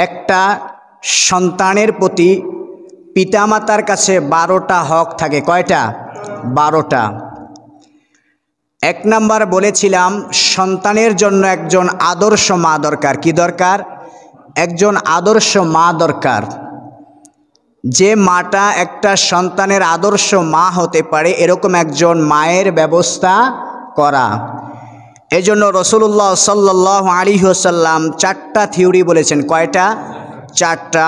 একটা সন্তানের প্রতি পিতামাতার কাছে 12টা হক থাকে। কয়টা? 12টা। 1 নাম্বার বলেছিলাম সন্তানের জন্য একজন আদর্শ মা দরকার। কি দরকার? একজন আদর্শ মা দরকার। যে মাটা একটা সন্তানের আদর্শ মা হতে পারে এরকম একজন মায়ের ব্যবস্থা করা। এজন্য রাসূলুল্লাহ সাল্লাল্লাহু আলাইহি ওয়াসাল্লাম 4টা থিওরি বলেছেন। কয়টা? 4টা।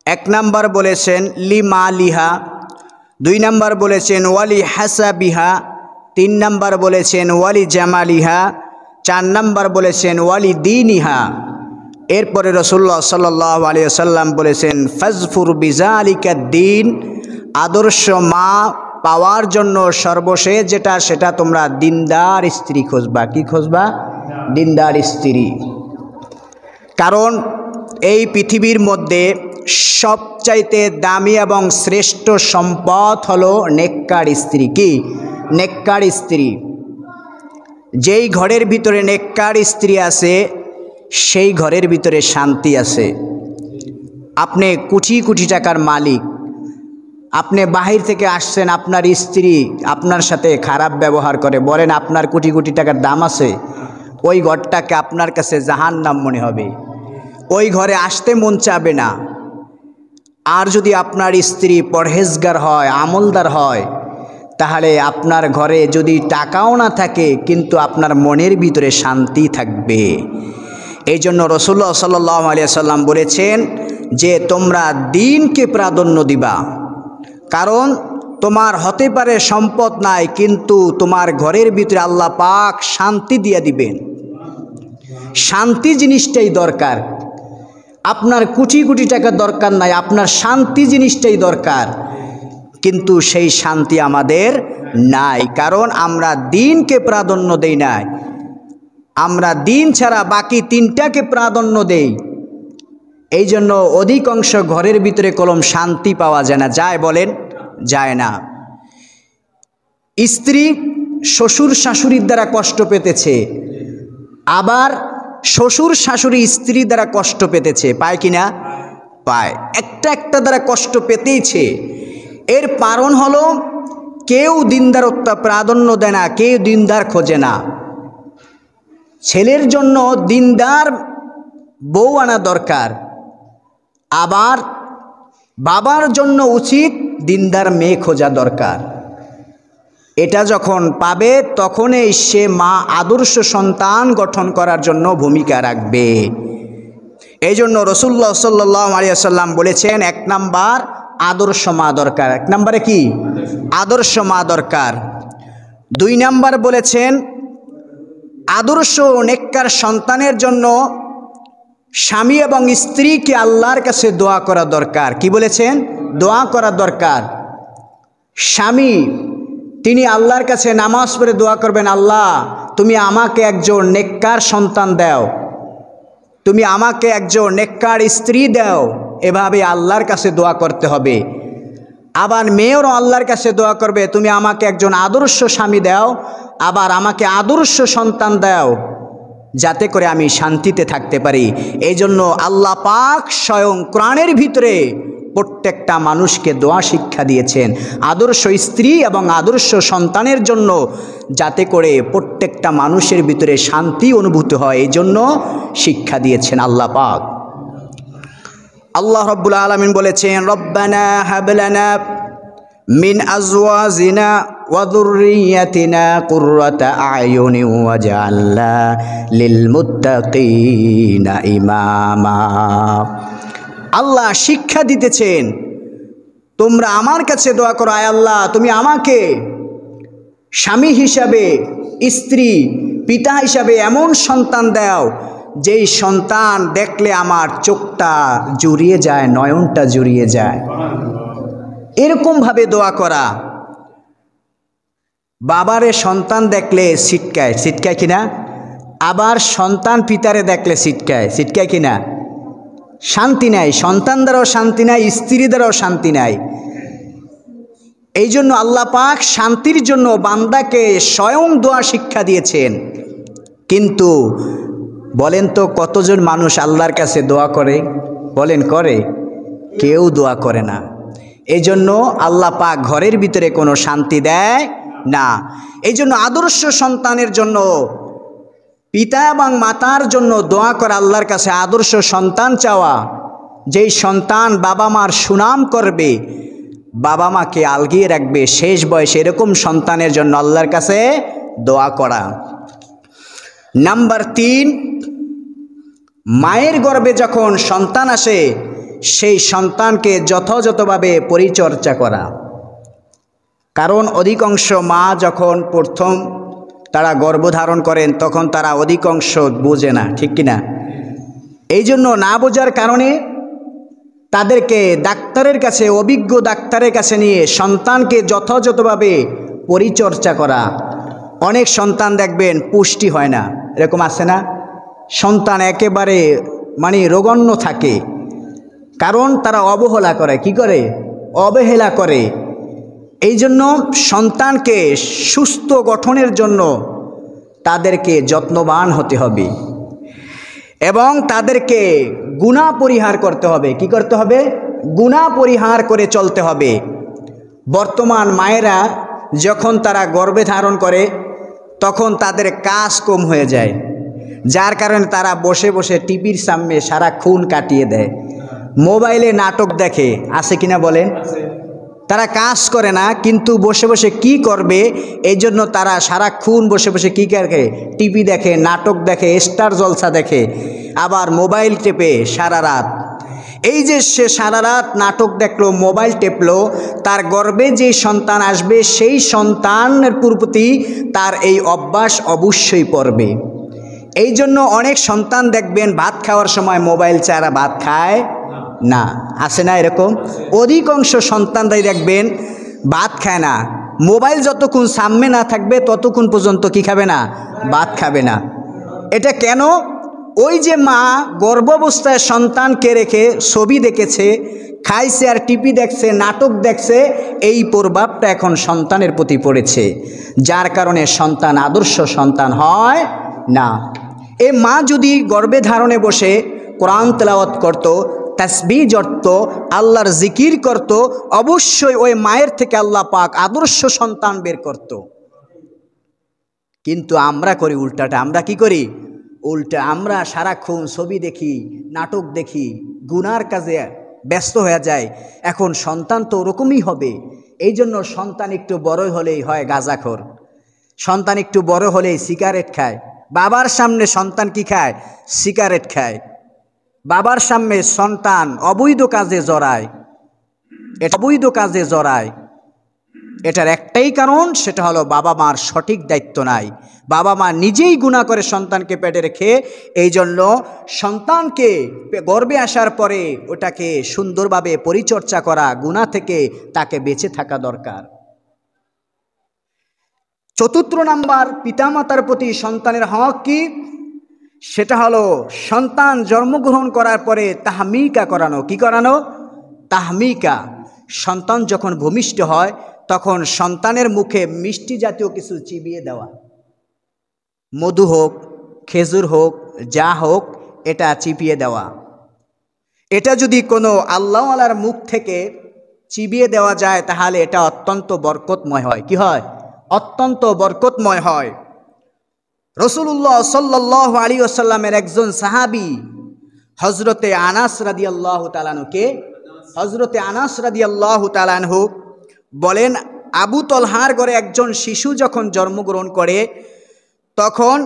1 নাম্বার বলেছেন লিমা লিহা, 2 নাম্বার বলেছেন ওয়ালি হাসাবিহা, 3 নাম্বার বলেছেন ওয়ালি জামালিহা, 4 নাম্বার বলেছেন ওয়ালি দীনিহা। এরপরে রাসূলুল্লাহ সাল্লাল্লাহু আলাইহি ওয়াসাল্লাম বলেছেন ফাজফুর বিজালিকা দ্বীন, আদর্শ মা পাওয়ার জন্য সর্বশেষ যেটা সেটা তোমরা দিনদার স্ত্রী খুঁজবা। কি খুঁজবা? দিনদার স্ত্রী। কারণ এই পৃথিবীর মধ্যে সবচাইতে দামি এবং শ্রেষ্ঠ সম্পদ হলো নেককার স্ত্রী। কি? নেককার স্ত্রী। যেই ঘরের ভিতরে নেককার স্ত্রী আছে সেই ঘরের ভিতরে শান্তি আছে। আপনি কোটি কোটি টাকার মালিক, আপনি বাহির থেকে আসছেন, আপনার স্ত্রী আপনার সাথে খারাপ ব্যবহার করে, বলেন আপনার কোটি কোটি টাকার দাম আছে? ওই ঘরটাকে আপনার কাছে জাহান্নাম মনে হবে, ওই ঘরে আসতে মন চাবে না। আর যদি আপনার স্ত্রী পরহেজগার হয়, আমলদার হয়, তাহলে আপনার ঘরে যদি টাকাও না থাকে কিন্তু আপনার মনের ভিতরে শান্তি থাকবে। এই জন্য রাসূলুল্লাহ সাল্লাল্লাহু আলাইহি ওয়াসাল্লাম বলেছেন যে তোমরা দ্বীনকে প্রাধান্য দিবা। কারণ তোমার হতে পারে সম্পদ নাই কিন্তু তোমার ঘরের ভিতরে আল্লাহ পাক শান্তি দিয়ে দিবেন। শান্তি জিনিসটাই দরকার। আপনার কোটি কোটি টাকা দরকার নাই, আপনার শান্তি জিনিসটাই দরকার। কিন্তু সেই শান্তি আমাদের নাই, কারণ আমরা দ্বীনকে প্রাধান্য দেই নাই। আমরা দ্বীন ছাড়া বাকি 3টাকে প্রাধান্য দেই। এই জন্য অধিকাংশ ঘরের ভিতরে কলম শান্তি পাওয়া যায় না। যায়? বলেন যায় না। স্ত্রী শ্বশুর শাশুড়ির দ্বারা কষ্ট পেতেছে, আবার শ্বশুর শাশুড়ি স্ত্রীর দ্বারা কষ্ট পেতেছে। পায় কিনা? পায়। একটা দ্বারা কষ্ট পেতেইছে। এর কারণ হলো কেউ দিনদারত্ব প্রাধান্য দেয় না, কেউ দিনদার খোঁজে না। ছেলের জন্য দিনদার বউ আনা দরকার, আবার বাবার জন্য উচিত দিনদার মেয়ে খোঁজা দরকার। এটা যখন পাবে তখনই সে মা আদর্শ সন্তান গঠন করার জন্য ভূমিকা রাখবে। এই জন্য রাসূলুল্লাহ সাল্লাল্লাহু আলাইহি ওয়াসাল্লাম বলেছেন 1 নাম্বার আদর্শ মা দরকার। 1 নাম্বারে কি? আদর্শ মা দরকার। 2 নাম্বার বলেছেন আদর্শ নেককার সন্তানের জন্য স্বামী এবং স্ত্রীকে আল্লাহর কাছে দোয়া করা দরকার। কি বলেছেন? দোয়া করা দরকার। স্বামী তিনি আল্লাহর কাছে নামাজ পড়ে দোয়া করবেন, আল্লাহ তুমি আমাকে একজন নেককার সন্তান দাও, তুমি আমাকে একজন নেককার স্ত্রী দাও। এভাবে আল্লাহর কাছে দোয়া করতে হবে। আবার মেয়েরও আল্লাহর কাছে দোয়া করবে, তুমি আমাকে একজন আদর্শ স্বামী দাও, আবার আমাকে আদর্শ সন্তান দাও, যাতে করে আমি শান্তিতে থাকতে পারি। এই জন্য আল্লাহ পাক স্বয়ং কোরআনের ভিতরে প্রত্যেকটা মানুষকে দোয়া শিক্ষা দিয়েছেন আদর্শ স্ত্রী এবং আদর্শ সন্তানের জন্য, যাতে করে প্রত্যেকটা মানুষের ভিতরে শান্তি অনুভূত হয়। এই জন্য শিক্ষা দিয়েছেন আল্লাহ পাক। আল্লাহ রাব্বুল আলামিন বলেছেন রব্বানা হাব লানা মিন আজওয়াজিনা ওয়া যুররিয়াতিনা কুররাতা আয়ুনি ওয়াজআলনা লিল মুত্তাকিনা ইমামা। আল্লাহ শিক্ষা দিতেছেন তোমরা আমার কাছে দোয়া করো, আয় আল্লাহ তুমি আমাকে স্বামী হিসাবে, স্ত্রী, পিতা হিসাবে এমন সন্তান দাও যেই সন্তান দেখলে আমার চোখটা জুড়িয়ে যায়, নয়নটা জুড়িয়ে যায়। এরকমভাবে দোয়া করা। বাবারে সন্তান দেখলে ছিটকায়, ছিটকায় কিনা? আবার সন্তান পিতারে দেখলে ছিটকায়, ছিটকায় কিনা? শান্তি নাই, সন্তান দ্বারাও শান্তি নাই, স্ত্রী দ্বারাও শান্তি নাই। এই জন্য আল্লাহ পাক শান্তির জন্য বান্দাকে স্বয়ং দোয়া শিক্ষা দিয়েছেন। কিন্তু বলেন তো কতজন মানুষ আল্লাহর কাছে দোয়া করে? বলেন করে? কেউ দোয়া করে না। এই জন্য আল্লাহ পাক ঘরের ভিতরে কোনো শান্তি দেয় না। এই জন্য আদর্শ সন্তানের জন্য পিতা এবং মাতার জন্য দোয়া করা, আল্লাহর কাছে আদর্শ সন্তান চাওয়া, যেই সন্তান বাবা মার সুনাম করবে, বাবা মাকে আলগিয়ে রাখবে শেষ বয়সে, এরকম সন্তানের জন্য আল্লাহর কাছে দোয়া করা। নাম্বার 3, মায়ের গর্ভে যখন সন্তান আসে সেই সন্তানকে যথাযথভাবে পরিচর্যা করা। কারণ অধিকাংশ মা যখন প্রথম তারা গর্ভধারণ করেন তখন তারা অধিকাংশ বোঝে না, ঠিক কিনা? এই জন্য না বোঝার কারণে তাদেরকে ডাক্তারের কাছে, অভিজ্ঞ ডাক্তারের কাছে নিয়ে সন্তানকে যথাযথভাবে পরিচর্যা করা। অনেক সন্তান দেখবেন পুষ্টি হয় না, এরকম আছে না? সন্তান একেবারে মানে রোগন্য থাকে, কারণ তারা অবহেলা করে। কি করে? অবহেলা করে। এই জন্য সন্তানকে সুস্থ গঠনের জন্য তাদেরকে যত্নবান হতে হবে এবং তাদেরকে গুনাহ পরিহার করতে হবে। কি করতে হবে? গুনাহ পরিহার করে চলতে হবে। বর্তমান মায়েরা যখন তারা গর্ভে ধারণ করে তখন তাদের কাজ কম হয়ে যায়, যার কারণে তারা বসে বসে টিভির সামনে সারাক্ষণ কাটিয়ে দেয়, মোবাইলে নাটক দেখে। আছে কিনা বলেন? তারা কাজ করে না, কিন্তু বসে বসে কি করবে এই জন্য তারা সারাক্ষণ বসে বসে কী করে? টিভি দেখে, নাটক দেখে, স্টার জলসা দেখে, আবার মোবাইল টেপে সারা রাত। এই যে সে সারা রাত নাটক দেখলো, মোবাইল টেপলো, তার গর্ভে যে সন্তান আসবে সেই সন্তানের প্রতি তার এই অভ্যাস অবশ্যই পড়বে। এই জন্য অনেক সন্তান দেখবেন ভাত খাওয়ার সময় মোবাইল ছাড়া ভাত খায় না। আছে না এরকম? অধিকাংশ সন্তানরাই দেখবেন ভাত খায় না। মোবাইল যতক্ষণ সামনে না থাকবে ততক্ষণ পর্যন্ত কি খাবে না? ভাত খাবে না। এটা কেন? ওই যে মা গর্ভাবস্থায় সন্তানকে রেখে ছবি দেখেছে, খাইছে আর টিভি দেখছে, নাটক দেখছে, এই প্রভাবটা এখন সন্তানের প্রতি পড়েছে, যার কারণে সন্তান আদর্শ সন্তান হয় না। এ মা যদি গর্ভে ধারণে বসে কোরআন তেলাওয়াত করত, তাসবিহ জড়ত, আল্লাহর জিকির করত, অবশ্যই ওই মায়ের থেকে আল্লাহ পাক আদর্শ সন্তান বের করত। কিন্তু আমরা করি উল্টাটা। আমরা কি করি? উল্টা আমরা সারাক্ষণ ছবি দেখি, নাটক দেখি, গুনার কাজে ব্যস্ত হয়ে যায়। এখন সন্তান তো ওরকমই হবে। এই জন্য সন্তান একটু বড় হলেই হয় গাঁজাখোর, সন্তান একটু বড় হলেই সিগারেট খায়। বাবার সামনে সন্তান কি খায়? সিগারেট খায়। বাবার সামনে সন্তান অবৈধ কাজে জড়ায়, অবৈধ কাজে জড়ায়। এটার একটাই কারণ, সেটা হলো বাবা মার সঠিক দায়িত্ব নাই। বাবা মা নিজেই গুনাহ করে সন্তানকে পেটে রেখে। এই জন্য সন্তানকে গর্ভে আসার পরে ওটাকে সুন্দরভাবে পরিচর্যা করা, গুনাহ থেকে তাকে বেঁচে থাকা দরকার। 4 নাম্বার, পিতামাতার প্রতি সন্তানের হক কি? সেটা হলো সন্তান জন্মগ্রহণ করার পরে তাহমিকা করানো। কি করানো? তাহমিকা। সন্তান যখন ভূমিষ্ঠ হয় তখন সন্তানের মুখে মিষ্টি জাতীয় কিছু চিবিয়ে দেওয়া, মধু হোক, খেজুর হোক, যা হোক, এটা চিবিয়ে দেওয়া। এটা যদি কোনো আল্লাহওয়ালার মুখ থেকে চিবিয়ে দেওয়া যায় তাহলে এটা অত্যন্ত বরকতময় হয়। কি হয়? অত্যন্ত বরকতময় হয়। রাসূলুল্লাহ সাল্লাল্লাহু আলাইহি ওয়াসাল্লামের একজন সাহাবী হযরতে আনাস রাদিয়াল্লাহু তাআলা আনহুকে, হযরতে আনাস রাদিয়াল্লাহু তাআলা আনহু বলেন, আবু তলহার ঘরে একজন শিশু যখন জন্মগ্রহণ করে তখন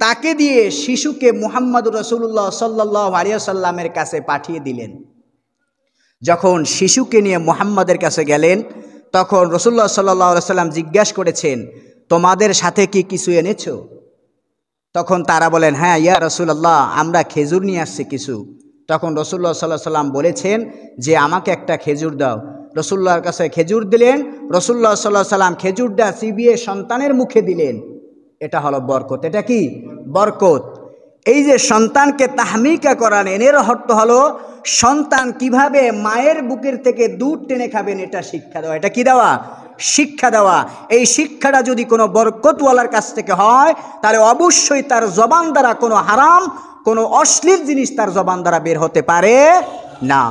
তাকে দিয়ে শিশুকে মুহাম্মদুর রাসূলুল্লাহ সাল্লাল্লাহু আলাইহি ওয়াসাল্লামের কাছে পাঠিয়ে দিলেন। যখন শিশুকে নিয়ে মুহাম্মদের কাছে গেলেন তখন রাসূলুল্লাহ সাল্লাল্লাহু আলাইহি ওয়াসাল্লাম জিজ্ঞাসা করেছেন, তোমাদের সাথে কি কিছু এনেছো? তখন তারা বলেন, হ্যাঁ ইয়া রাসূলুল্লাহ, আমরা খেজুর নিয়ে আসছি কিছু। তখন রাসূলুল্লাহ সাল্লাল্লাহু আলাইহি ওয়াসাল্লাম বলেছেন যে আমাকে একটা খেজুর দাও। রাসূলুল্লাহর কাছে খেজুর দিলেন। রাসূলুল্লাহ সাল্লাল্লাহু আলাইহি ওয়াসাল্লাম খেজুরটা চিবিয়ে সন্তানের মুখে দিলেন। এটা হলো বরকত। এটা কি? বরকত। এই যে সন্তানকে তাহমিকা করালেন, এর অর্থ হলো সন্তান কিভাবে মায়ের বুকের থেকে দুধ টেনে খাবেন এটা শিক্ষা দেওয়া। এটা কি দেওয়া? শিক্ষা দেওয়া। এই শিক্ষাটা যদি কোনো বরকতওয়ালার কাছ থেকে হয় তাহলে অবশ্যই তার জবান দ্বারা কোনো হারাম, কোনো অশ্লীল জিনিস তার জবান দ্বারা বের হতে পারে না।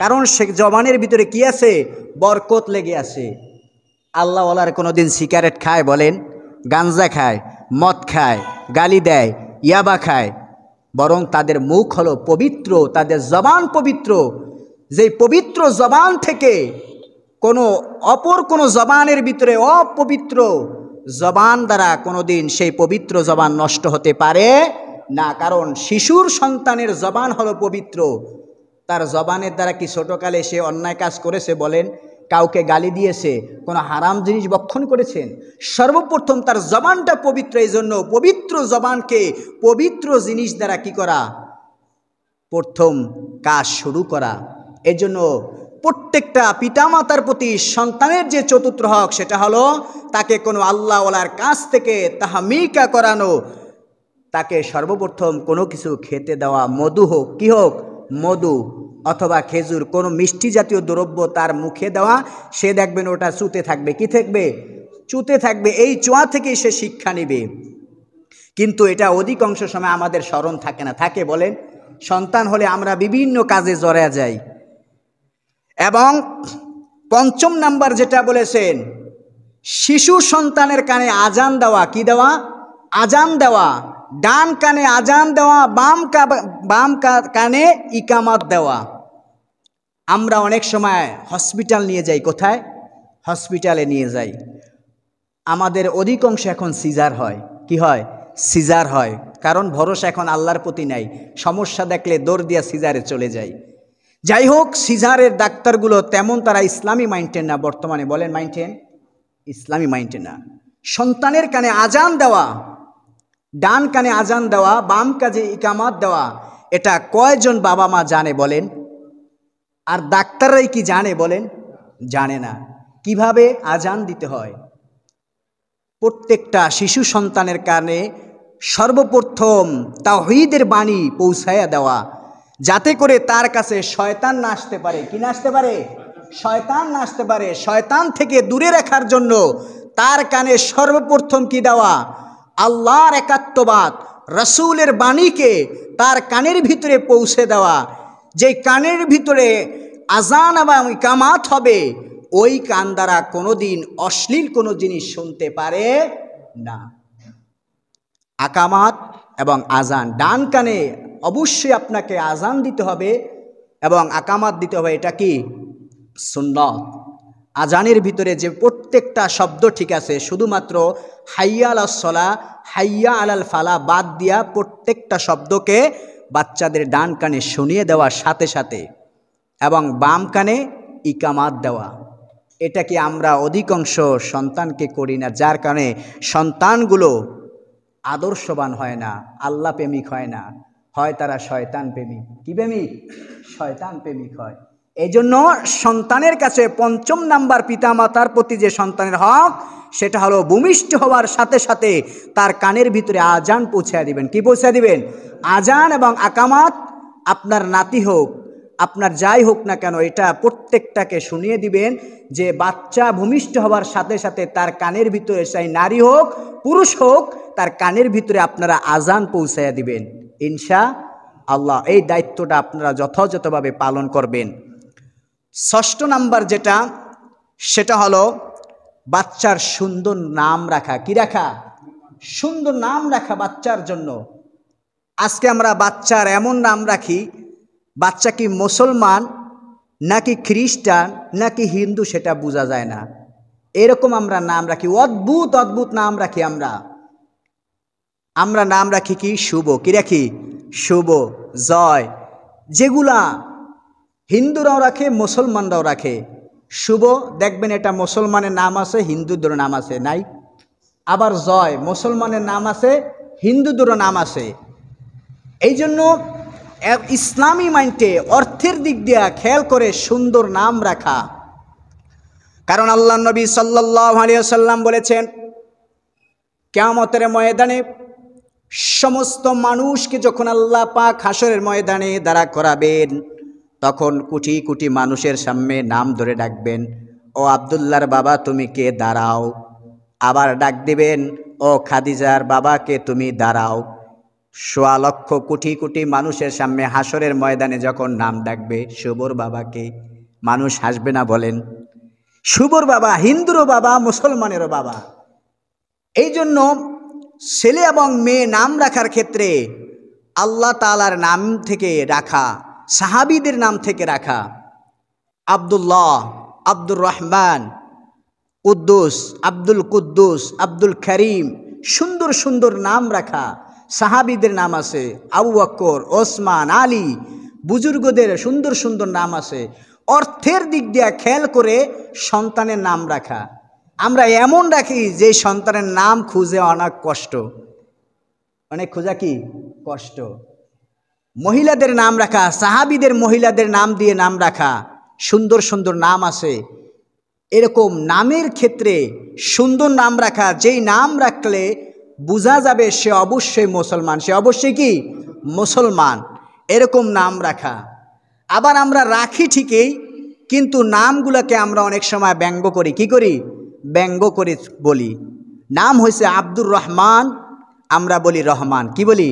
কারণ সে জবানের ভিতরে কি আছে? বরকত লেগে আছে। আল্লাহওয়ালার কোনো দিন সিগারেট খায় বলেন? গাঞ্জা খায়, মদ খায়, গালি দেয়, ইয়াবা খায়? বরং তাদের মুখ হলো পবিত্র, তাদের জবান পবিত্র। যেই পবিত্র জবান থেকে কোনো অপর কোনো জবানের ভিতরে অপবিত্র জবান দ্বারা কোনো দিন সেই পবিত্র জবান নষ্ট হতে পারে না। কারণ শিশুর সন্তানের জবান হলো পবিত্র। তার জবানের দ্বারা কি ছোটকালে সে অন্যায় কাজ করেছে বলেন? কাউকে গালি দিয়েছে, কোনো হারাম জিনিস ভক্ষণ করেছেন? সর্বপ্রথম তার জবানটা পবিত্র। এই জন্য পবিত্র জবানকে পবিত্র জিনিস দ্বারা কি করা? প্রথম কাজ শুরু করা। এজন্য প্রত্যেকটা পিতামাতার প্রতি সন্তানের যে চতুর্থ হক সেটা হলো তাকে কোনো আল্লাহওয়ালার কাছ থেকে তাহমিকা করানো। তাকে সর্বপ্রথম কোনো কিছু খেতে দেওয়া, মধু হোক, কি হোক, মধু অথবা খেজুর, কোনো মিষ্টি জাতীয় দ্রব্য তার মুখে দেওয়া। সে দেখবেন ওটা চুতে থাকবে, কি থাকবে? চুতে থাকবে। এই চোয়া থেকেই সে শিক্ষা নেবে। কিন্তু এটা অধিকাংশ সময় আমাদের স্মরণ থাকে না। থাকে বলেন? সন্তান হলে আমরা বিভিন্ন কাজে জড়া যাই। এবং পঞ্চম নাম্বার যেটা বলেছেন, শিশু সন্তানের কানে আজান দেওয়া। কি দেওয়া? আজান দেওয়া। ডান কানে আজান দেওয়া, বাম কানে ইকামত দেওয়া। আমরা অনেক সময় হসপিটাল নিয়ে যাই। কোথায়? হসপিটালে নিয়ে যাই। আমাদের অধিকাংশ এখন সিজার হয়। কি হয়? সিজার হয়। কারণ ভরসা এখন আল্লাহর প্রতি নাই। সমস্যা দেখলে দৌড় দিয়া সিজারে চলে যায়। যাই হোক, সিজারের ডাক্তারগুলো তেমন তারা ইসলামী মাইন্ডেন না বর্তমানে। বলেন মাইন্ডেন? ইসলামী মাইন্ডেন না। সন্তানের কানে আজান দেওয়া, ডান কানে আজান দেওয়া, বাম কাজে ইকামাত দেওয়া, এটা কয়জন বাবা মা জানে বলেন? আর ডাক্তাররাই কি জানে বলেন? জানে না। কিভাবে আজান দিতে হয়? প্রত্যেকটা শিশু সন্তানের কানে সর্বপ্রথম তাওহীদের বাণী পৌঁছায়া দেওয়া, যাতে করে তার কাছে শয়তান না আসতে পারে। কি না আসতে পারে? শয়তান না আসতে পারে। শয়তান থেকে দূরে রাখার জন্য তার কানে সর্বপ্রথম কি দেওয়া? আল্লাহর একাত্মবাদ, রাসূলের বাণীকে তার কানের ভিতরে পৌঁছে দেওয়া। যে কানের ভিতরে আজান এবং ইকামাত হবে, ওই কান দ্বারা কোনোদিন অশ্লীল কোনো জিনিস শুনতে পারে না। আকামাত এবং আজান, ডান কানে অবশ্যই আপনাকে আজান দিতে হবে এবং আকামাত দিতে হবে। এটা কি? সুন্নত। আজানের ভিতরে যে প্রত্যেকটা শব্দ ঠিক আছে, শুধুমাত্র হাইয়া আলাস সলা, হাইয়া আলাল ফালা বাদ দিয়া প্রত্যেকটা শব্দকে বাচ্চাদের ডান কানে শুনিয়ে দেওয়ার সাথে সাথে এবং বাম কানে ইকামাত দেওয়া। এটা কি আমরা অধিকাংশ সন্তানকে করি না, যার কারণে সন্তানগুলো আদর্শবান হয় না, আল্লাহ প্রেমিক হয় না, হয় তারা শয়তান প্রেমিক। কি প্রেমিক? শয়তান প্রেমিক হয়। এই জন্য সন্তানের কাছে পঞ্চম নাম্বার পিতামাতার প্রতি যে সন্তানের হক, সেটা হলো ভূমিষ্ঠ হওয়ার সাথে সাথে তার কানের ভিতরে আজান পৌঁছে দিবেন। কি পৌঁছে দিবেন? আজান এবং আকামাত। আপনার নাতি হোক, আপনার যাই হোক না কেন, এটা প্রত্যেকটাকে শুনিয়ে দিবেন যে বাচ্চা ভূমিষ্ঠ হওয়ার সাথে সাথে তার কানের ভিতরে, চাই নারী হোক পুরুষ হোক, তার কানের ভিতরে আপনারা আজান পৌঁছাইয়া দিবেন ইনশাআল্লাহ। এই দায়িত্বটা আপনারা যথাযথভাবে পালন করবেন। ষষ্ঠ নাম্বার যেটা, সেটা হলো বাচ্চার সুন্দর নাম রাখা। কি রাখা? সুন্দর নাম রাখা বাচ্চার জন্য। আজকে আমরা বাচ্চার এমন নাম রাখি, বাচ্চা কি মুসলমান নাকি খ্রিস্টান নাকি হিন্দু সেটা বোঝা যায় না। এরকম আমরা নাম রাখি, অদ্ভুত অদ্ভুত নাম রাখি। আমরা নাম রাখি কি? শুভ। কি রাখি? শুভ, জয়। যেগুলা হিন্দুরাও রাখে, মুসলমানরাও রাখে। শুভ দেখবেন এটা মুসলমানের নাম আছে, হিন্দুদের নাম আছে নাই? আবার জয় মুসলমানের নাম আছে, হিন্দুদেরও নাম আছে। এই জন্য ইসলামী মাইন্ডে অর্থের দিক দিয়া খেয়াল করে সুন্দর নাম রাখা। কারণ আল্লাহ নবী সাল্লাল্লাহু আলাইহি ওয়াসাল্লাম বলেছেন, কিয়ামতের ময়দানে সমস্ত মানুষকে যখন আল্লাহ পাক হাসরের ময়দানে দাঁড়া করাবেন, তখন কোটি কোটি মানুষের সামনে নাম ধরে ডাকবেন, ও আব্দুল্লাহর বাবা তুমি কে, দাঁড়াও। আবার ডাক দিবেন, ও খাদিজার বাবাকে তুমি দাঁড়াও। সোয়া লক্ষ কোটি কোটি মানুষের সামনে হাসরের ময়দানে যখন নাম ডাকবে শুভর বাবাকে, মানুষ হাসবে না বলেন? শুভর বাবা হিন্দুরও বাবা, মুসলমানেরও বাবা। এই জন্য ছেলে এবং মেয়ে নাম রাখার ক্ষেত্রে আল্লাহ তাআলার নাম থেকে রাখা, সাহাবীদের নাম থেকে রাখা। আব্দুল্লাহ, আব্দুর রহমান, কুদ্দুস, আব্দুল কুদ্দুস, আব্দুল করিম, সুন্দর সুন্দর নাম রাখা। সাহাবীদের নাম আছে, আবু বকর, ওসমান, আলী, বুজুর্গদের সুন্দর সুন্দর নাম আছে। অর্থের দিক দিয়ে খেয়াল করে সন্তানের নাম রাখা। আমরা এমন রাখি যে সন্তানের নাম খুঁজে অনেক কষ্ট, অনেক খোঁজা কি কষ্ট। মহিলাদের নাম রাখা, সাহাবীদের মহিলাদের নাম দিয়ে নাম রাখা, সুন্দর সুন্দর নাম আছে। এরকম নামের ক্ষেত্রে সুন্দর নাম রাখা, যেই নাম রাখলে বোঝা যাবে সে অবশ্যই মুসলমান, সে অবশ্যই কি মুসলমান, এরকম নাম রাখা। আবার আমরা রাখি ঠিকই, কিন্তু নামগুলোকে আমরা অনেক সময় ব্যঙ্গ করি। কি করি? ব্যঙ্গ করে বলি। নাম হয়েছে আব্দুর রহমান, আমরা বলি রহমান। কি বলি?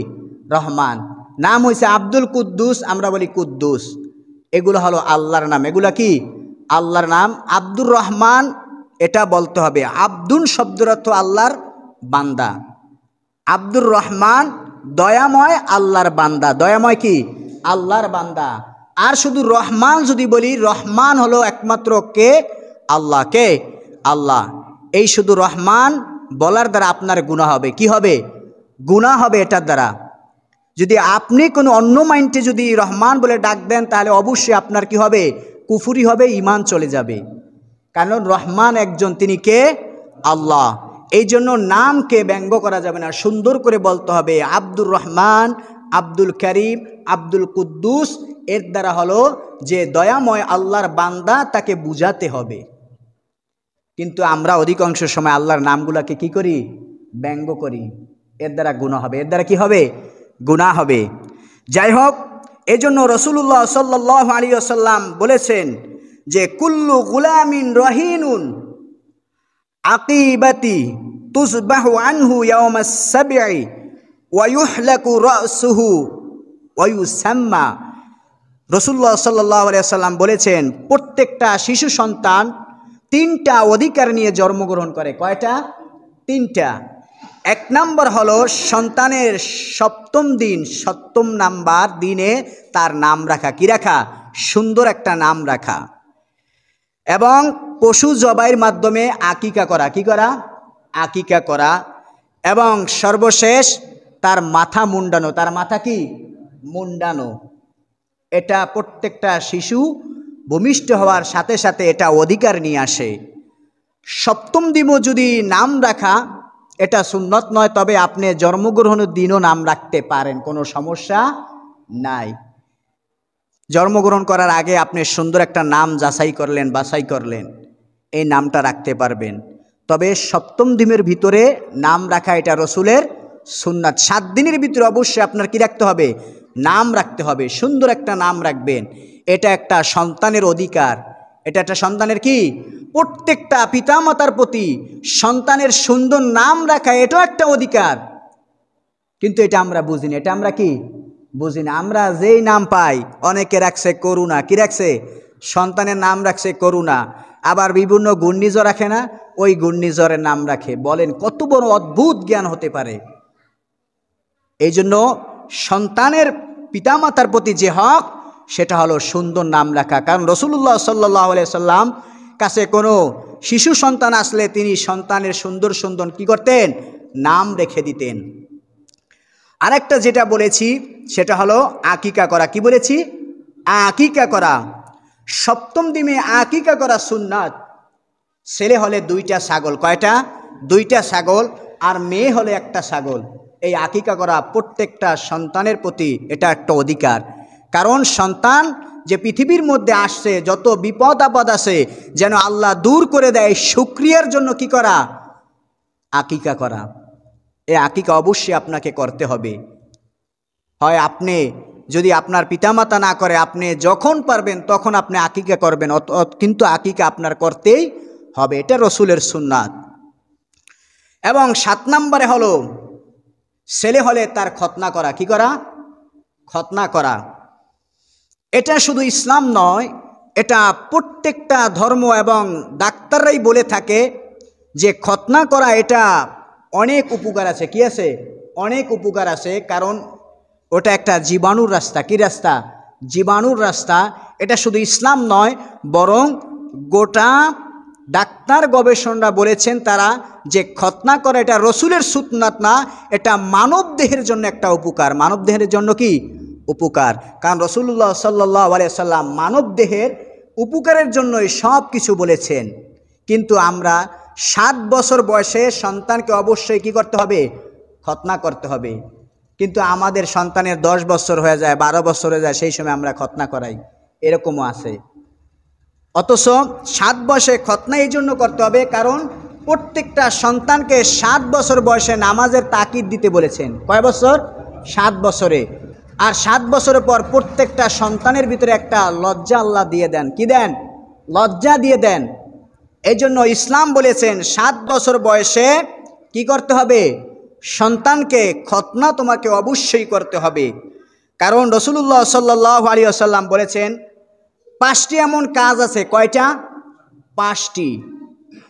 রহমান। নাম হয়েছে আব্দুল কুদ্দুস, আমরা বলি কুদ্দুস। এগুলো হলো আল্লাহর নাম। এগুলা কি? আল্লাহর নাম। আব্দুর রহমান এটা বলতে হবে। আব্দুন শব্দের অর্থ আল্লাহর বান্দা। আব্দুর রহমান দয়াময়, আল্লাহর বান্দা। দয়াময় কি? আল্লাহর বান্দা। আর শুধু রহমান যদি বলি, রহমান হলো একমাত্র কে? আল্লাহ। কে? আল্লাহ। এই শুধু রহমান বলার দ্বারা আপনার গুনাহ হবে। কি হবে? গুনাহ হবে এটার দ্বারা। যদি আপনি কোনো অন্য মাইন্ডে যদি রহমান বলে ডাক দেন, তাহলে অবশ্যই আপনার কি হবে? কুফরি হবে, ঈমান চলে যাবে। কারণ রহমান একজন, তিনি কে? আল্লাহ। এই জন্য নামকে ব্যঙ্গ করা যাবে না, সুন্দর করে বলতে হবে। আব্দুর রহমান, আব্দুল করিম, আব্দুল কুদ্দুস, এর দ্বারা হলো যে দয়াময় আল্লাহর বান্দা, তাকে বুঝাতে হবে। কিন্তু আমরা অধিকাংশ সময় আল্লাহর নামগুলোকে কি করি? ব্যঙ্গ করি। এর দ্বারা গুনাহ হবে। এর দ্বারা কি হবে? গুনাহ হবে। যাই হোক, এজন্য রাসূলুল্লাহ সাল্লাল্লাহু আলাইহি ওয়াসাল্লাম বলেছেন যে কুল্লু গুলামিন রহিনুন আকিবাতি তুসবাহু আনহু ইয়াওমাস সাবঈ ওয়া ইউহলাকু রাসুহু ওয়া ইউসাম্মা। রাসূলুল্লাহ সাল্লাল্লাহু আলাইহি ওয়াসাল্লাম বলেছেন, প্রত্যেকটা শিশু সন্তান তিনটা অধিকার নিয়ে জন্মগ্রহণ করে। কয়টা? তিনটা। এক নম্বর হলো সন্তানের সপ্তম দিন, সপ্তম নাম্বার দিনে তার নাম রাখা। কি রাখা? সুন্দর একটা নাম রাখা। এবং পশু জবাইয়ের মাধ্যমে আকিকা করা। কি করা? আকিকা করা। এবং সর্বশেষ তার মাথা মুন্ডানো। তার মাথা কি? মুন্ডানো। এটা প্রত্যেকটা শিশু ভূমিষ্ঠ হওয়ার সাথে সাথে এটা অধিকার নিয়ে আসে। সপ্তম দিনও যদি নাম রাখা, এটা সুন্নত নয়, তবে আপনি জন্মগ্রহণের দিনও নাম রাখতে পারেন, কোনো সমস্যা নাই। জন্মগ্রহণ করার আগে আপনি সুন্দর একটা নাম যাচাই করলেন, বাছাই করলেন, এই নামটা রাখতে পারবেন। তবে সপ্তম দিনের ভিতরে নাম রাখা এটা রসুলের সুন্নাত। 7 দিনের ভিতরে অবশ্যই আপনার কি রাখতে হবে? নাম রাখতে হবে। সুন্দর একটা নাম রাখবেন। এটা একটা সন্তানের অধিকার। এটা একটা সন্তানের কি? প্রত্যেকটা পিতামাতার প্রতি সন্তানের সুন্দর নাম রাখা এটাও একটা অধিকার। কিন্তু এটা আমরা বুঝি না। এটা আমরা কি বুঝি না। আমরা যেই নাম পাই, অনেকে রাখছে করুণা। কি রাখছে? সন্তানের নাম রাখছে করুণা। আবার বিভিন্ন ঘূর্ণিঝড় রাখে না, ওই ঘূর্ণিঝড়ের নাম রাখে। বলেন কত বড় অদ্ভুত জ্ঞান হতে পারে। এই জন্য সন্তানের পিতামাতার প্রতি যে হক, সেটা হলো সুন্দর নাম রাখা। কারণ রাসূলুল্লাহ সাল্লাল্লাহু আলাইহি সাল্লাম কাছে কোনো শিশু সন্তান আসলে তিনি সন্তানের সুন্দর সুন্দর কি করতেন? নাম রেখে দিতেন। আরেকটা যেটা বলেছি সেটা হলো আকিকা করা। কি বলেছি? আকিকা করা। সপ্তম দিনে আকিকা করা সুন্নাত। ছেলে হলে 2টা ছাগল। কয়টা? 2টা ছাগল। আর মেয়ে হলে 1টা ছাগল। এই আকিকা করা প্রত্যেকটা সন্তানের প্রতি এটা একটা অধিকার। কারণ সন্তান যে পৃথিবীর মধ্যে আসছে, যত বিপদ আপদ আছে যেন আল্লাহ দূর করে দেয়, শুকরিয়ার জন্য কি করা? আকিকা করা। এই আকিকা অবশ্যই আপনাকে করতে হবে। হয় আপনি যদি আপনার পিতামাতা না করে, আপনি যখন পারবেন তখন আপনি আকিকা করবেন, কিন্তু আকিকা আপনার করতেই হবে, এটা রসুলের সুন্নাত। এবং 7 নম্বরে হলো ছেলে হলে তার খতনা করা। কি করা? খতনা করা। এটা শুধু ইসলাম নয়, এটা প্রত্যেকটা ধর্ম এবং ডাক্তাররাই বলে থাকে যে খতনা করা এটা অনেক উপকার আছে। কি আছে? অনেক উপকার আছে। কারণ ওটা একটা জীবাণুর রাস্তা। কি রাস্তা? জীবাণুর রাস্তা। এটা শুধু ইসলাম নয়, বরং গোটা ডাক্তার গবেষণরা বলেছেন তারা যে খতনা করা এটা রসুলের সুন্নাত না, এটা মানব দেহের জন্য একটা উপকার। মানব দেহের জন্য কি উপকার? কারণ রসুল্লাহ সাল্লাল্লাহু আলাইহি সাল্লাম মানব দেহের উপকারের জন্যই সব কিছু বলেছেন। কিন্তু আমরা 7 বছর বয়সে সন্তানকে অবশ্যই কি করতে হবে? খতনা করতে হবে। কিন্তু আমাদের সন্তানের 10 বছর হয়ে যায়, 12 বছর হয়ে যায়, সেই সময় আমরা খতনা করাই, এরকমও আছে। অথচ 7 বয়সে খতনা এই জন্য করতে হবে কারণ প্রত্যেকটা সন্তানকে 7 বছর বয়সে নামাজের তাকিদ দিতে বলেছেন। কয় বছর? 7 বছরে। আর 7 বছরের পর প্রত্যেকটা সন্তানের ভিতরে একটা লজ্জা আল্লাহ দিয়ে দেন। কি দেন? লজ্জা দিয়ে দেন। এই জন্য ইসলাম বলেছেন 7 বছর বয়সে কি করতে হবে? সন্তানকে খতনা তোমাকে অবশ্যই করতে হবে। কারণ রাসূলুল্লাহ সাল্লাল্লাহু আলাইহি ওয়াসাল্লাম বলেছেন 5টি এমন কাজ আছে। কয়টা? 5টি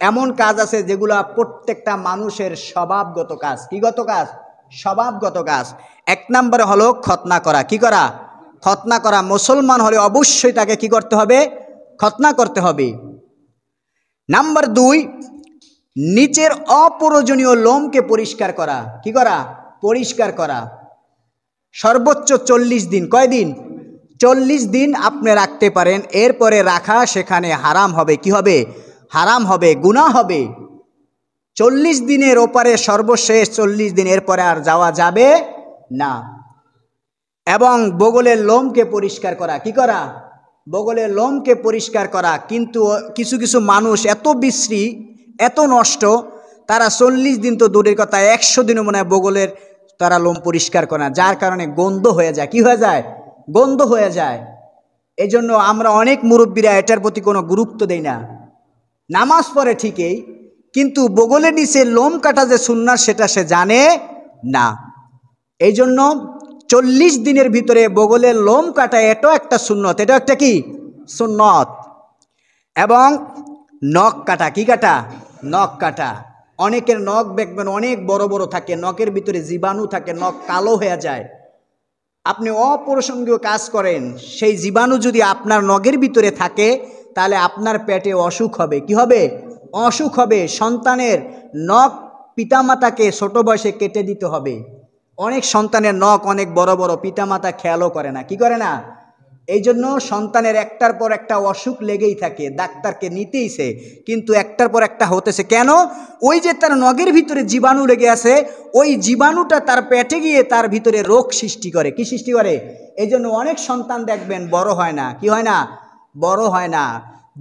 এমন কাজ আছে যেগুলো প্রত্যেকটা মানুষের স্বভাবগত কাজ। কিগত কাজ? স্বভাবগত কাজ। 1 নম্বরে হলো খতনা করা। কি করা? খতনা করা। মুসলমান হলে অবশ্যই তাকে কি করতে হবে? খতনা করতে হবে। নাম্বার 2, নিচের অপ্রয়োজনীয় লোমকে পরিষ্কার করা। কি করা? পরিষ্কার করা। সর্বোচ্চ 40 দিন। কয় দিন? 40 দিন আপনি রাখতে পারেন। এরপরে রাখা সেখানে হারাম হবে। কি হবে? হারাম হবে, গুনাহ হবে। 40 দিনের ওপারে সর্বশেষ 40 দিন, এরপরে আর যাওয়া যাবে না। এবং বগলের লোমকে পরিষ্কার করা। কি করা? বগলের লোমকে পরিষ্কার করা। কিন্তু কিছু কিছু মানুষ এত বিশ্রী, এত নষ্ট, তারা 40 দিন তো দূরের কথা, 100 দিনও মনে হয় বগলের তারা লোম পরিষ্কার করে না, যার কারণে গন্ধ হয়ে যায়। কি হয়ে যায়? গন্ধ হয়ে যায়। এই জন্য আমরা অনেক মুরব্বীরা এটার প্রতি কোনো গুরুত্ব দেই না। নামাজ পড়ে ঠিকই, কিন্তু বগলের নিচে লোম কাটা যে সুন্নাত সেটা সে জানে না। এই জন্য 40 দিনের ভিতরে বগলের লোম কাটা এটাও একটা সুন্নত। এটা একটা কি? সুন্নত। এবং নখ কাটা। কি কাটা? নখ কাটা। অনেকের নখ দেখবেন অনেক বড় বড় থাকে, নখের ভিতরে জীবাণু থাকে, নখ কালো হয়ে যায়। আপনি অপ্রাসঙ্গিক কাজ করেন, সেই জীবাণু যদি আপনার নখের ভিতরে থাকে তাহলে আপনার পেটে অসুখ হবে। কি হবে? অসুখ হবে। সন্তানের নখ পিতামাতাকে ছোট বয়সে কেটে দিতে হবে। অনেক সন্তানের নখ অনেক বড় বড়, পিতামাতা খেয়ালও করে না। কি করে না? এই জন্য সন্তানের একটার পর একটা অসুখ লেগেই থাকে, ডাক্তারকে নিতেইছে, কিন্তু একটার পর একটা হতেছে। কেন? ওই যে তার নখের ভিতরে জীবাণু লেগে আছে, ওই জীবাণুটা তার পেটে গিয়ে তার ভিতরে রোগ সৃষ্টি করে। কি সৃষ্টি করে? এই জন্য অনেক সন্তান দেখবেন বড় হয় না। কি হয় না? বড় হয় না।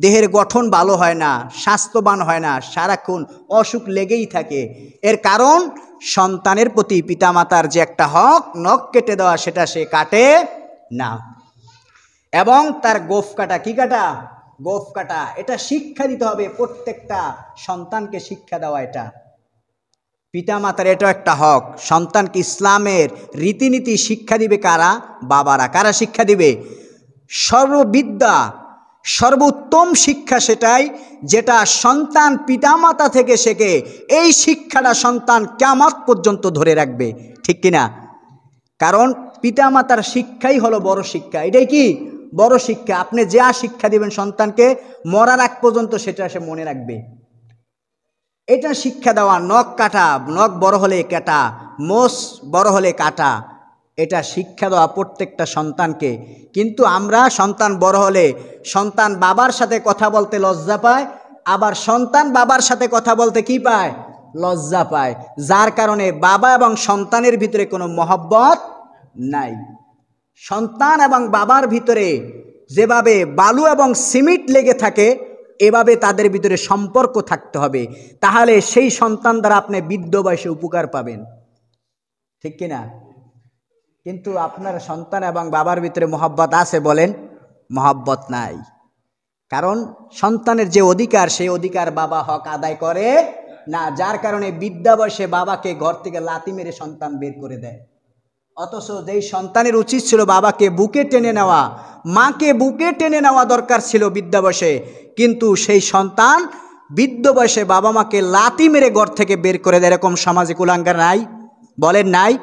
দেহের গঠন ভালো হয় না, স্বাস্থ্যবান হয় না, সারাক্ষণ অসুখ লেগেই থাকে। এর কারণ সন্তানের প্রতি পিতামাতার যে একটা হক, নখ কেটে দেওয়া, সেটা সে কাটে না। এবং তার গোফ কাটা। কি কাটা? গোফ কাটা। এটা শিক্ষা দিতে হবে, প্রত্যেকটা সন্তানকে শিক্ষা দেওয়া। এটা পিতামাতার এটা একটা হক। সন্তানকে ইসলামের রীতিনীতি শিক্ষা দিবে কারা? বাবারা। কারা শিক্ষা দিবে? সর্ববিদ্যা, সর্বোত্তম শিক্ষা সেটাই যেটা সন্তান পিতামাতা থেকে শেখে। এই শিক্ষাটা সন্তান কিয়ামত পর্যন্ত ধরে রাখবে। ঠিক কিনা? কারণ পিতামাতার শিক্ষাই হলো বড় শিক্ষা। এটাই কি? বড় শিক্ষা। আপনি যা শিক্ষা দিবেন সন্তানকে, মরার আগ পর্যন্ত সেটা সে মনে রাখবে। এটা শিক্ষা দেওয়া। নখ কাটা, নখ বড় হলে কাটা, মোষ বড় হলে কাটা, এটা শিক্ষা দেওয়া প্রত্যেকটা সন্তানকে। কিন্তু আমরা সন্তান বড় হলে সন্তান বাবার সাথে কথা বলতে লজ্জা পায়, আবার সন্তান বাবার সাথে কথা বলতে কি পায়? লজ্জা পায়। যার কারণে বাবা এবং সন্তানের ভিতরে কোনো মহব্বত নাই। সন্তান এবং বাবার ভিতরে যেভাবে বালু এবং সিমেন্ট লেগে থাকে, এভাবে তাদের ভিতরে সম্পর্ক থাকতে হবে। তাহলে সেই সন্তান দ্বারা আপনি বৃদ্ধ বয়সে উপকার পাবেন। ঠিক কিনা? কিন্তু আপনার সন্তান এবং বাবার ভিতরে মহব্বত আছে বলেন? মহব্বত নাই। কারণ সন্তানের যে অধিকার, সেই অধিকার বাবা হক আদায় করে না, যার কারণে বৃদ্ধা বয়সে বাবাকে ঘর থেকে লাথি মেরে সন্তান বের করে দেয়। অথচ যেই সন্তানের উচিত ছিল বাবাকে বুকে টেনে নেওয়া, মাকে বুকে টেনে নেওয়া দরকার ছিল বৃদ্ধা বয়সে, কিন্তু সেই সন্তান বৃদ্ধ বয়সে বাবা মাকে লাথি মেরে ঘর থেকে বের করে দেয়। এরকম সামাজিক কুলাঙ্গার নাই? বলেন নাই?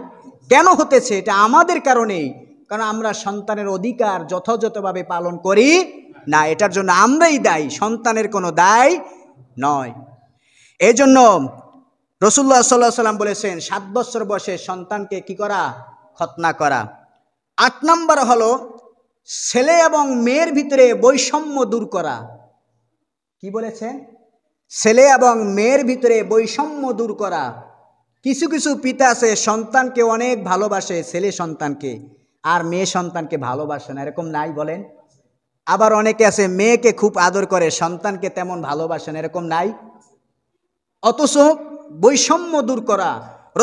কেন হতেছে? এটা আমাদের কারণেই। কারণ আমরা সন্তানের অধিকার যথাযথভাবে পালন করি না, এটার জন্য আমরাই দায়ী, সন্তানের কোনো দায় নয়। এই জন্য রাসূলুল্লাহ সাল্লাল্লাহু আলাইহি ওয়াসাল্লাম বলেছেন 7 বছর বয়সে সন্তানকে কি করা? খতনা করা। 8 নম্বর হলো ছেলে এবং মেয়ের ভিতরে বৈষম্য দূর করা। কি বলেছেন? ছেলে এবং মেয়ের ভিতরে বৈষম্য দূর করা। কিছু কিছু পিতা আছে সন্তানকে অনেক ভালোবাসে, ছেলে সন্তানকে, আর মেয়ে সন্তানকে ভালোবাসে না, এরকম নাই বলেন? আবার অনেকে আছে মেয়েকে খুব আদর করে, সন্তানকে তেমন ভালোবাসে না, এরকম নাই? অথচ বৈষম্য দূর করা।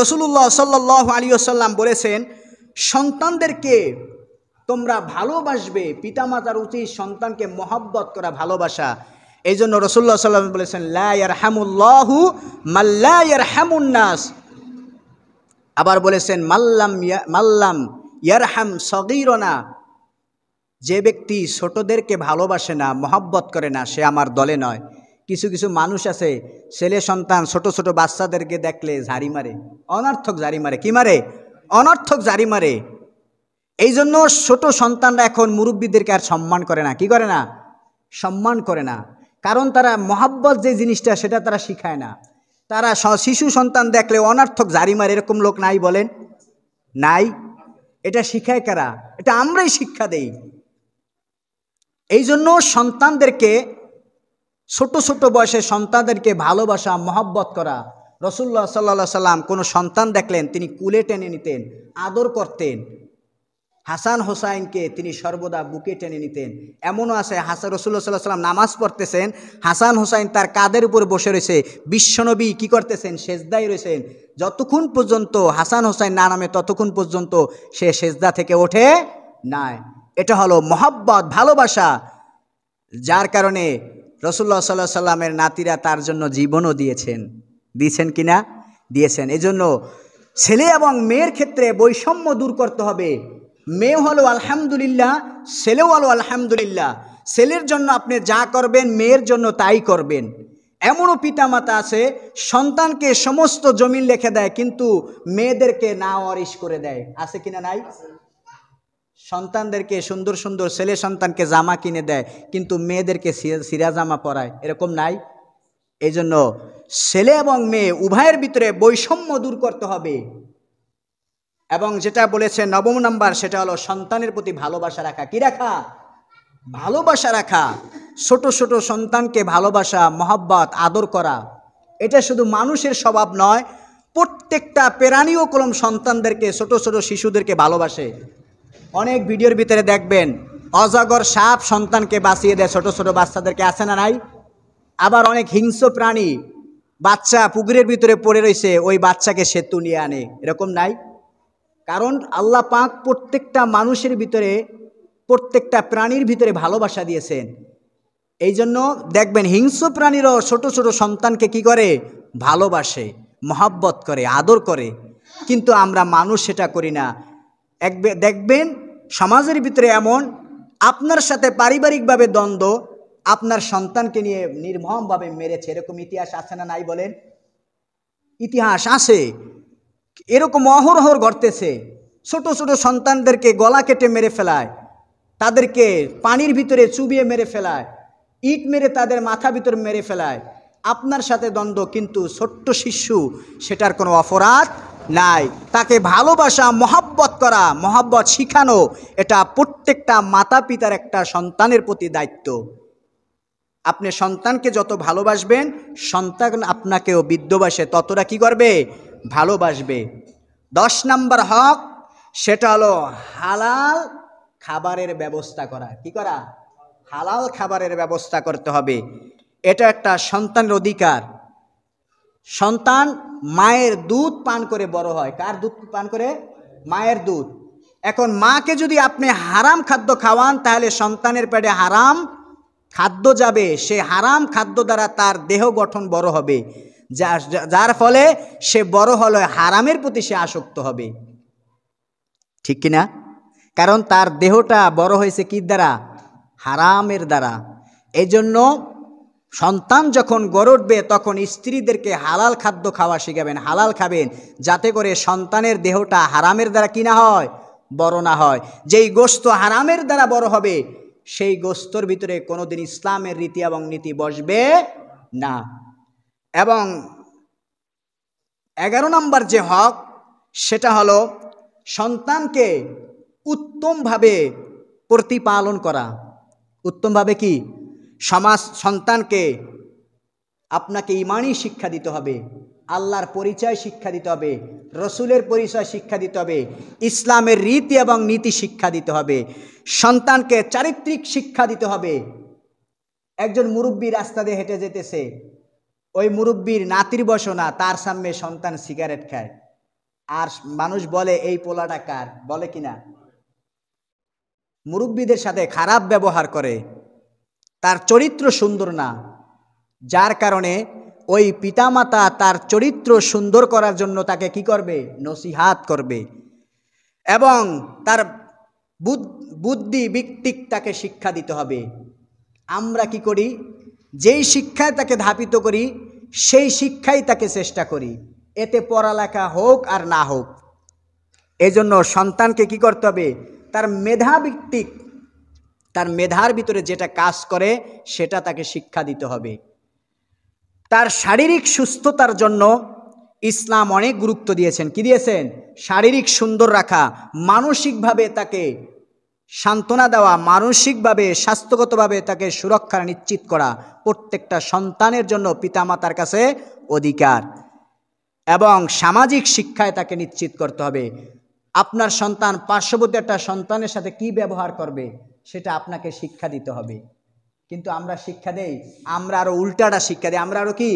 রাসূলুল্লাহ সাল্লাল্লাহু আলাইহি ওয়াসাল্লাম বলেছেন সন্তানদেরকে তোমরা ভালোবাসবে, পিতামাতার উচিত সন্তানকে মহব্বত করা, ভালোবাসা। এই জন্য রাসূলুল্লাহ সাল্লাল্লাহু আলাইহি ওয়াসাল্লাম বলেছেন লা ইয়ারহামুল্লাহু মান লা ইয়ারহামুন নাস। আবার বলেছেন মাল্লাম ইয়ারহাম সগীরনা, যে ব্যক্তি ছোটদেরকে ভালোবাসে না, মহব্বত করে না, সে আমার দলে নয়। কিছু কিছু মানুষ আছে ছেলে সন্তান ছোট ছোট বাচ্চাদেরকে দেখলে ঝাড়ি মারে, অনর্থক ঝাড়ি মারে। কি মারে? অনর্থক ঝাড়ি মারে। এই জন্য ছোট সন্তানরা এখন মুরব্বীদেরকে আর সম্মান করে না। কি করে না? সম্মান করে না। কারণ তারা মহব্বত যে জিনিসটা সেটা তারা শিখায় না। তারা শিশু সন্তান দেখলে অনর্থক ঝাড়ি মারে। এরকম লোক নাই বলেন? নাই? এটা শিখায় কারা? এটা আমরাই শিক্ষা দেই। এই জন্য সন্তানদেরকে ছোট ছোট বয়সে সন্তানদেরকে ভালোবাসা, মহব্বত করা। রাসূলুল্লাহ সাল্লাল্লাহু আলাইহি সাল্লাম কোনো সন্তান দেখলেন তিনি কুলে টেনে নিতেন, আদর করতেন। হাসান হোসাইনকে তিনি সর্বদা বুকে টেনে নিতেন। এমনও আছে রাসূলুল্লাহ সাল্লাল্লাহু আলাইহি সাল্লাম নামাজ পড়তেছেন, হাসান হোসাইন তার কাঁধের উপর বসে রয়েছে, বিশ্বনবী কি করতেছেন? সেজদায় রয়েছেন। যতক্ষণ পর্যন্ত হাসান হোসাইন না নামে ততক্ষণ পর্যন্ত সে সেজদা থেকে ওঠে নাই। এটা হলো মহব্বত, ভালোবাসা, যার কারণে রাসূলুল্লাহ সাল্লাল্লাহু আলাইহি সাল্লামের নাতিরা তার জন্য জীবনও দিয়েছেন। দিয়েছেন কিনা? দিয়েছেন। এই জন্য ছেলে এবং মেয়ের ক্ষেত্রে বৈষম্য দূর করতে হবে। মেয়ে হলো আলহামদুলিল্লাহ, ছেলেও হলো আলহামদুলিল্লাহ। ছেলের জন্য আপনি যা করবেন মেয়ের জন্য তাই করবেন। এমনও পিতামাতা আছে সন্তানকে সমস্ত জমিন লিখে দেয় কিন্তু মেয়েদেরকে না ওয়ারিশ করে দেয়। আছে কিনা? নাই? সন্তানদেরকে সুন্দর সুন্দর ছেলে সন্তানকে জামা কিনে দেয় কিন্তু মেয়েদেরকে সিরা জামা পরায়। এরকম নাই? এই জন্য ছেলে এবং মেয়ে উভয়ের ভিতরে বৈষম্য দূর করতে হবে। এবং যেটা বলেছে 9 নম্বর, সেটা হলো সন্তানের প্রতি ভালোবাসা রাখা। কি রাখা? ভালোবাসা রাখা। ছোট ছোট সন্তানকে ভালোবাসা, মহব্বত, আদর করা। এটা শুধু মানুষের স্বভাব নয়, প্রত্যেকটা প্রাণীও কলম সন্তানদেরকে, ছোট ছোট শিশুদেরকে ভালোবাসে। অনেক ভিডিওর ভিতরে দেখবেন অজগর সাপ সন্তানকে বাঁচিয়ে দেয়, ছোট ছোট বাচ্চাদেরকে। আছে না নাই? আবার অনেক হিংস্র প্রাণী বাচ্চা পুকুরের ভিতরে পড়ে রয়েছে, ওই বাচ্চাকে সে তুলিয়ে আনে। এরকম নাই? কারণ আল্লাহ পাক প্রত্যেকটা মানুষের ভিতরে, প্রত্যেকটা প্রাণীর ভিতরে ভালোবাসা দিয়েছেন। এই জন্য দেখবেন হিংস্র প্রাণীরও ছোট ছোট সন্তানকে কি করে? ভালোবাসে, মহব্বত করে, আদর করে। কিন্তু আমরা মানুষ সেটা করি না। দেখবেন সমাজের ভিতরে এমন আপনার সাথে পারিবারিকভাবে দ্বন্দ্ব, আপনার সন্তানকে নিয়ে নির্মমভাবে মেরেছে। এরকম ইতিহাস আছে না নাই বলেন? ইতিহাস আছে। এরকম অহরহ ঘটতেছে। ছোট ছোট সন্তানদেরকে গলা কেটে মেরে ফেলায়, তাদেরকে পানির ভিতরে চুবিয়ে মেরে ফেলায়, ইট মেরে তাদের মাথা ভিতরে মেরে ফেলায়। আপনার সাথে দ্বন্দ্ব, কিন্তু ছোট্ট শিশু, সেটার কোনো অপরাধ নাই। তাকে ভালোবাসা, মহব্বত করা, মহব্বত শিখানো, এটা প্রত্যেকটা মাতা পিতার একটা সন্তানের প্রতি দায়িত্ব। আপনি সন্তানকে যত ভালোবাসবেন, সন্তান আপনাকেও বিদ্যবাসে ততটা কি করবে? ভালোবাসবে। 10 নম্বর হক, সেটা হলো হালাল খাবারের ব্যবস্থা করা। কি করা? হালাল খাবারের ব্যবস্থা করতে হবে। এটা একটা সন্তানের অধিকার। সন্তান মায়ের দুধ পান করে বড় হয়। কার দুধ পান করে? মায়ের দুধ। এখন মাকে যদি আপনি হারাম খাদ্য খাওয়ান তাহলে সন্তানের পেটে হারাম খাদ্য যাবে, সে হারাম খাদ্য দ্বারা তার দেহ গঠন বড় হবে, যার ফলে সে বড় হলে হারামের প্রতি সে আসক্ত হবে, ঠিক কিনা? কারণ তার দেহটা বড় হয়েছে কি দ্বারা? হারামের দ্বারা। এই জন্য সন্তান যখন গড়ে উঠবে তখন স্ত্রীদেরকে হালাল খাদ্য খাওয়া শিখাবেন, হালাল খাবেন, যাতে করে সন্তানের দেহটা হারামের দ্বারা কি না হয়, বড় না হয়। যেই গোস্ত হারামের দ্বারা বড় হবে সেই গোস্তর ভিতরে কোনোদিন ইসলামের রীতি এবং নীতি বসবে না। এবং 11 নম্বর যে হক সেটা হলো সন্তানকে উত্তমভাবে প্রতিপালন করা। উত্তমভাবে কি? সন্তানকে আপনাকে ঈমানি শিক্ষা দিতে হবে, আল্লাহর পরিচয় শিক্ষা দিতে হবে, রসুলের পরিচয় শিক্ষা দিতে হবে, ইসলামের রীতি এবং নীতি শিক্ষা দিতে হবে, সন্তানকে চারিত্রিক শিক্ষা দিতে হবে। একজন মুরব্বী রাস্তা দিয়ে হেঁটে যেতেছে, ওই মুরব্বীর নাতির বসনা, তার সামনে সন্তান সিগারেট খায়, আর মানুষ বলে এই পোলাটা কার, বলে কিনা? মুরব্বীদের সাথে খারাপ ব্যবহার করে, তার চরিত্র সুন্দর না, যার কারণে ওই পিতামাতা তার চরিত্র সুন্দর করার জন্য তাকে কি করবে? নসিহাত করবে এবং তার বুদ্ধি ভিত্তিক তাকে শিক্ষা দিতে হবে। আমরা কি করি? যেই শিক্ষায় তাকে ধাপিত করি সেই শিক্ষাই তাকে চেষ্টা করি, এতে পড়ালেখা হোক আর না হোক। এজন্য সন্তানকে কি করতে হবে? তার মেধা ভিত্তিক, তার মেধার ভিতরে যেটা কাজ করে সেটা তাকে শিক্ষা দিতে হবে। তার শারীরিক সুস্থতার জন্য ইসলাম অনেক গুরুত্ব দিয়েছেন। কি দিয়েছেন? শারীরিক সুন্দর রাখা, মানসিকভাবে তাকে সান্ত্বনা দেওয়া, মানসিকভাবে স্বাস্থ্যগতভাবে তাকে সুরক্ষা নিশ্চিত করা প্রত্যেকটা সন্তানের জন্য পিতামাতার কাছে অধিকার। এবং সামাজিক শিক্ষায় তাকে নিশ্চিত করতে হবে। আপনার সন্তান পার্শ্ববর্তী একটা সন্তানের সাথে কি ব্যবহার করবে সেটা আপনাকে শিক্ষা দিতে হবে। কিন্তু আমরা শিক্ষা দেই, আমরা আরো উল্টাটা শিক্ষা দেই। আমরা আরো কি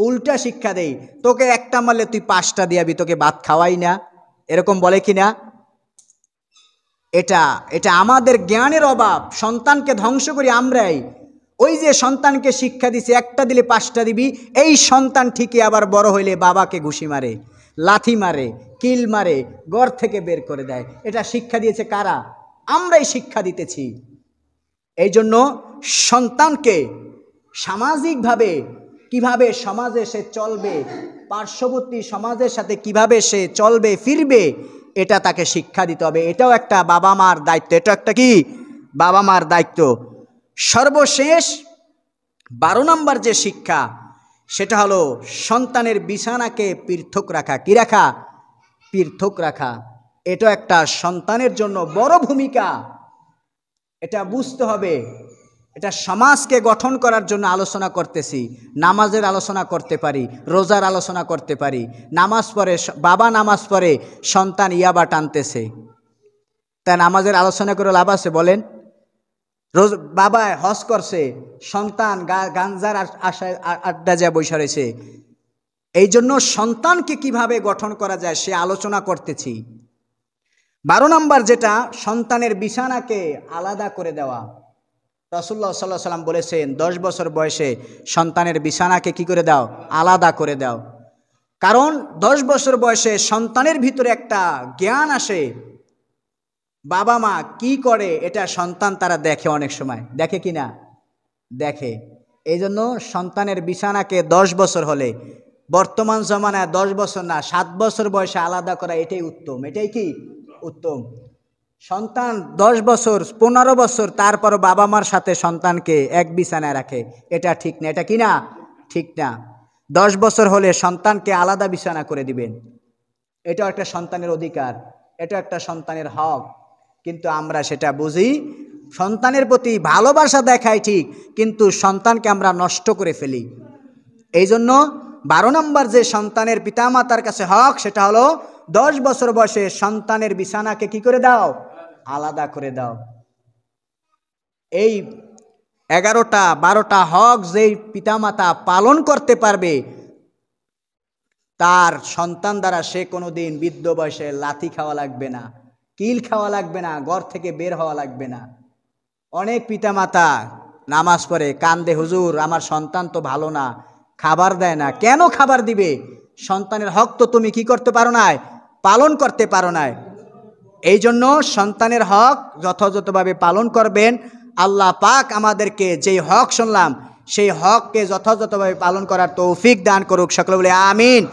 উল্টা শিক্ষা দেই, তোকে একটা মারলে তুই 5টা দিয়াবি, তোকে ভাত খাওয়াই না, এরকম বলে কিনা? এটা আমাদের জ্ঞানের অভাব, সন্তানকে ধ্বংস করি আমরাই। ওই যে সন্তানকে শিক্ষা দিছে একটা দিলে 5টা দিবি, এই সন্তান ঠিকই আবার বড় হইলে বাবাকে ঘুষি মারে, লাথি মারে, কিল মারে, ঘর থেকে বের করে দেয়। এটা শিক্ষা দিয়েছে কারা? আমরাই শিক্ষা দিতেছি। এই জন্য সন্তানকে সামাজিকভাবে কিভাবে সমাজে সে চলবে, পার্শ্ববর্তী সমাজের সাথে কিভাবে সে চলবে ফিরবে, এটা তাকে শিক্ষা দিতে হবে। এটাও একটা বাবা মার দায়িত্ব। এটা একটা কি? বাবা মার দায়িত্ব। সর্বশেষ 12 নম্বর যে শিক্ষা সেটা হলো সন্তানের বিছানাকে পৃথক রাখা। কি রাখা? পৃথক রাখা। এটা একটা সন্তানের জন্য বড় ভূমিকা। এটা বুঝতে হবে। এটা সমাজকে গঠন করার জন্য আলোচনা করতেছি। নামাজের আলোচনা করতে পারি, রোজার আলোচনা করতে পারি। নামাজ পড়ে বাবা, নামাজ পড়ে সন্তান ইয়াবা টানতেছে, তাই নামাজের আলোচনা করে লাভ আছে বলেন? বাবা হজ করছে, সন্তান গাঞ্জার আশায় আড্ডা যা বৈশা রয়েছে। এই জন্য সন্তানকে কিভাবে গঠন করা যায় সে আলোচনা করতেছি। 12 নম্বর যেটা, সন্তানের বিছানাকে আলাদা করে দেওয়া। রাসূলুল্লাহ সাল্লাল্লাহু আলাইহি ওয়াসাল্লাম বলেছেন 10 বছর বয়সে সন্তানের বিছানাকে কি করে দাও? আলাদা করে দাও। কারণ 10 বছর বয়সে সন্তানের ভিতরে একটা জ্ঞান আসে। বাবা মা কি করে এটা সন্তান তারা দেখে, অনেক সময় দেখে কি না? দেখে। এই জন্য সন্তানের বিছানাকে 10 বছর হলে, বর্তমান জমানায় 10 বছর না 7 বছর বয়সে আলাদা করা, এটাই উত্তম। এটাই কি উত্তম। সন্তান 10 বছর 15 বছর তারপর বাবা মার সাথে সন্তানকে এক বিছানায় রাখে, এটা ঠিক না। এটা কি না? ঠিক না। 10 বছর হলে সন্তানকে আলাদা বিছানা করে দিবেন। এটাও একটা সন্তানের অধিকার, এটা একটা সন্তানের হক। কিন্তু আমরা সেটা বুঝি, সন্তানের প্রতি ভালোবাসা দেখাই ঠিক, কিন্তু সন্তানকে আমরা নষ্ট করে ফেলি। এই জন্য 12 নম্বর যে সন্তানের পিতামাতার কাছে হক সেটা হলো 10 বছর বয়সে সন্তানের বিছানাকে কি করে দাও? আলাদা করে দাও। এই 11টা 12টা হক যেই পিতামাতা পালন করতে পারবে তার সন্তান দ্বারা সে কোনোদিন বৃদ্ধ বয়সে লাথি খাওয়া লাগবে না, কিল খাওয়া লাগবে না, ঘর থেকে বের হওয়া লাগবে না। অনেক পিতামাতা নামাজ পড়ে কান্দে, হুজুর আমার সন্তান তো ভালো না, খাবার দেয় না। কেন খাবার দিবে? সন্তানের হক তো তুমি কি করতে পারো না, পালন করতে পারো না। এই জন্য সন্তানের হক যথাযথভাবে পালন করবেন। আল্লাহ পাক আমাদেরকে যেই হক শুনলাম সেই হককে যথাযথভাবে পালন করার তৌফিক দান করুক। সকলে বলে আমিন।